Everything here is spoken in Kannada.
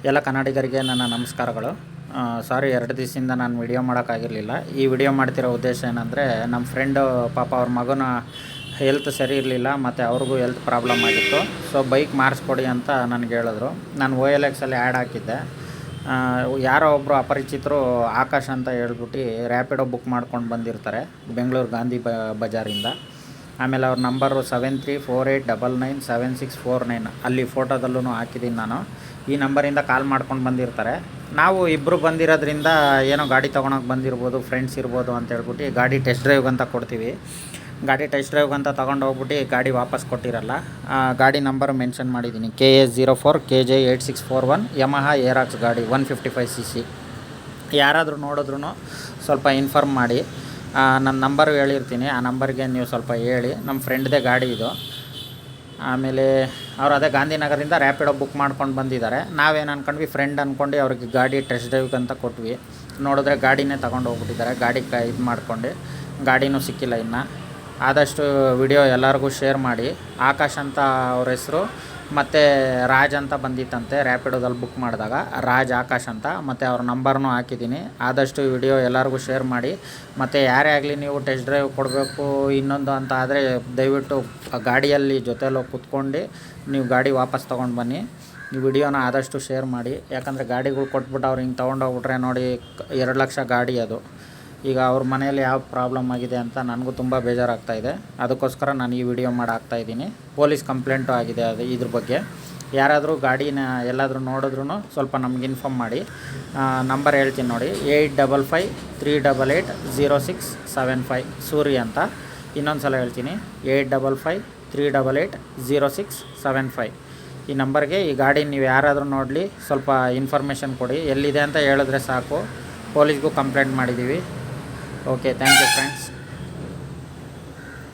ಎಲ್ಲ ಕನ್ನಡಿಗರಿಗೆ ನನ್ನ ನಮಸ್ಕಾರಗಳು. ಸಾರಿ, 2 ದಿವಸದಿಂದ ನಾನು ವಿಡಿಯೋ ಮಾಡೋಕ್ಕಾಗಿರಲಿಲ್ಲ. ಈ ವಿಡಿಯೋ ಮಾಡ್ತಿರೋ ಉದ್ದೇಶ ಏನಂದರೆ, ನಮ್ಮ ಫ್ರೆಂಡು ಪಾಪ ಅವ್ರ ಮಗನ ಹೆಲ್ತ್ ಸರಿ ಇರಲಿಲ್ಲ ಮತ್ತು ಅವ್ರಿಗೂ ಹೆಲ್ತ್ ಪ್ರಾಬ್ಲಮ್ ಆಗಿತ್ತು. ಸೊ ಬೈಕ್ ಮಾಡಿಸ್ಕೊಡಿ ಅಂತ ನನಗೆ ಹೇಳಿದ್ರು. ನಾನು OLXಲ್ಲಿ ಆ್ಯಡ್ ಹಾಕಿದ್ದೆ. ಯಾರೋ ಒಬ್ಬರು ಅಪರಿಚಿತರು ಆಕಾಶ್ ಅಂತ ಹೇಳ್ಬಿಟ್ಟು ರ್ಯಾಪಿಡೋ ಬುಕ್ ಮಾಡ್ಕೊಂಡು ಬಂದಿರ್ತಾರೆ ಬೆಂಗಳೂರು ಗಾಂಧಿ ಬಜಾರಿಂದ. ಆಮೇಲೆ ಅವ್ರ ನಂಬರು 7348997649, ಅಲ್ಲಿ ಫೋಟೋದಲ್ಲೂ ಹಾಕಿದ್ದೀನಿ ನಾನು. ಈ ನಂಬರಿಂದ ಕಾಲ್ ಮಾಡ್ಕೊಂಡು ಬಂದಿರ್ತಾರೆ. ನಾವು ಇಬ್ಬರು ಬಂದಿರೋದ್ರಿಂದ ಏನೋ ಗಾಡಿ ತೊಗೊಳಕ್ಕೆ ಬಂದಿರ್ಬೋದು, ಫ್ರೆಂಡ್ಸ್ ಇರ್ಬೋದು ಅಂತ ಹೇಳ್ಬಿಟ್ಟು ಗಾಡಿ ಟೆಸ್ಟ್ ಡ್ರೈವ್ಗೆ ಅಂತ ಕೊಡ್ತೀವಿ. ಗಾಡಿ ಟೆಸ್ಟ್ ಡ್ರೈವ್ಗೆ ಅಂತ ತೊಗೊಂಡು ಹೋಗ್ಬಿಟ್ಟು ಗಾಡಿ ವಾಪಸ್ ಕೊಟ್ಟಿರಲ್ಲ. ಗಾಡಿ ನಂಬರ್ ಮೆನ್ಷನ್ ಮಾಡಿದ್ದೀನಿ, KA04KJ8641 ಯಮಹ ಏರಾಕ್ಸ್ ಗಾಡಿ 155cc. ಯಾರಾದರೂ ನೋಡಿದ್ರೂ ಸ್ವಲ್ಪ ಇನ್ಫಾರ್ಮ್ ಮಾಡಿ. ನನ್ನ ನಂಬರ್ ಹೇಳಿರ್ತೀನಿ, ಆ ನಂಬರ್ಗೆ ನೀವು ಸ್ವಲ್ಪ ಹೇಳಿ. ನಮ್ಮ ಫ್ರೆಂಡ್ದೇ ಗಾಡಿ ಇದು. ಆಮೇಲೆ ಅವರು ಅದೇ ಗಾಂಧಿನಗರದಿಂದ ರ್ಯಾಪಿಡೋ ಬುಕ್ ಮಾಡ್ಕೊಂಡು ಬಂದಿದ್ದಾರೆ. ನಾವೇನು ಅಂದ್ಕೊಂಡ್ವಿ, ಫ್ರೆಂಡ್ ಅಂದ್ಕೊಂಡು ಅವ್ರಿಗೆ ಗಾಡಿ ಟೆಸ್ಟ್ ಡ್ರೈವ್ಗೆ ಅಂತ ಕೊಟ್ವಿ. ನೋಡಿದ್ರೆ ಗಾಡಿನೇ ತೊಗೊಂಡು ಹೋಗ್ಬಿಟ್ಟಿದ್ದಾರೆ. ಗಾಡಿ ಇದು ಮಾಡ್ಕೊಂಡು ಗಾಡಿನೂ ಸಿಕ್ಕಿಲ್ಲ ಇನ್ನು. ಆದಷ್ಟು ವಿಡಿಯೋ ಎಲ್ಲರಿಗೂ ಶೇರ್ ಮಾಡಿ. ಆಕಾಶ್ ಅಂತ ಅವ್ರ ಹೆಸರು, ಮತ್ತು ರಾಜ್ ಅಂತ ಬಂದಿತ್ತಂತೆ ರ್ಯಾಪಿಡೋದಲ್ಲಿ ಬುಕ್ ಮಾಡಿದಾಗ, ರಾಜ್ ಆಕಾಶ್ ಅಂತ. ಮತ್ತು ಅವ್ರ ನಂಬರ್ನೂ ಹಾಕಿದ್ದೀನಿ. ಆದಷ್ಟು ವಿಡಿಯೋ ಎಲ್ಲರಿಗೂ ಶೇರ್ ಮಾಡಿ. ಮತ್ತು ಯಾರೇ ಆಗಲಿ, ನೀವು ಟೆಸ್ಟ್ ಡ್ರೈವ್ ಕೊಡಬೇಕು ಇನ್ನೊಂದು ಅಂತ ಆದರೆ ದಯವಿಟ್ಟು ಗಾಡಿಯಲ್ಲಿ ಜೊತೆಲೋ ಕೂತ್ಕೊಂಡು ನೀವು ಗಾಡಿ ವಾಪಸ್ ತೊಗೊಂಡು ಬನ್ನಿ. ಈ ವಿಡಿಯೋನ ಆದಷ್ಟು ಶೇರ್ ಮಾಡಿ. ಯಾಕಂದರೆ ಗಾಡಿಗಳು ಕೊಟ್ಬಿಟ್ಟು ಅವ್ರು ಹಿಂಗೆ ತೊಗೊಂಡೋಗ್ಬಿಟ್ರೆ ನೋಡಿ, 2 ಲಕ್ಷ ಗಾಡಿ ಅದು. ಈಗ ಅವ್ರ ಮನೆಯಲ್ಲಿ ಯಾವ ಪ್ರಾಬ್ಲಮ್ ಆಗಿದೆ ಅಂತ ನನಗೂ ತುಂಬ ಬೇಜಾರಾಗ್ತಾಯಿದೆ. ಅದಕ್ಕೋಸ್ಕರ ನಾನು ಈ ವಿಡಿಯೋ ಮಾಡಾಕ್ತಾಯಿದ್ದೀನಿ. ಪೊಲೀಸ್ ಕಂಪ್ಲೇಂಟು ಆಗಿದೆ ಅದು ಇದ್ರ ಬಗ್ಗೆ. ಯಾರಾದರೂ ಗಾಡಿನ ಎಲ್ಲಾದರೂ ನೋಡಿದ್ರೂ ಸ್ವಲ್ಪ ನಮ್ಗೆ ಇನ್ಫಾರ್ಮ್ ಮಾಡಿ. ನಂಬರ್ ಹೇಳ್ತೀನಿ ನೋಡಿ, 8553880675, ಸೂರಿ ಅಂತ. ಇನ್ನೊಂದು ಸಲ ಹೇಳ್ತೀನಿ, 8553880675. ಈ ನಂಬರ್ಗೆ ಈ ಗಾಡಿ ನೀವು ಯಾರಾದರೂ ನೋಡಲಿ ಸ್ವಲ್ಪ ಇನ್ಫಾರ್ಮೇಷನ್ ಕೊಡಿ. ಎಲ್ಲಿದೆ ಅಂತ ಹೇಳಿದ್ರೆ ಸಾಕು, ಪೊಲೀಸ್ಗೂ ಕಂಪ್ಲೇಂಟ್ ಮಾಡಿದ್ದೀವಿ. Okay, thank you friends.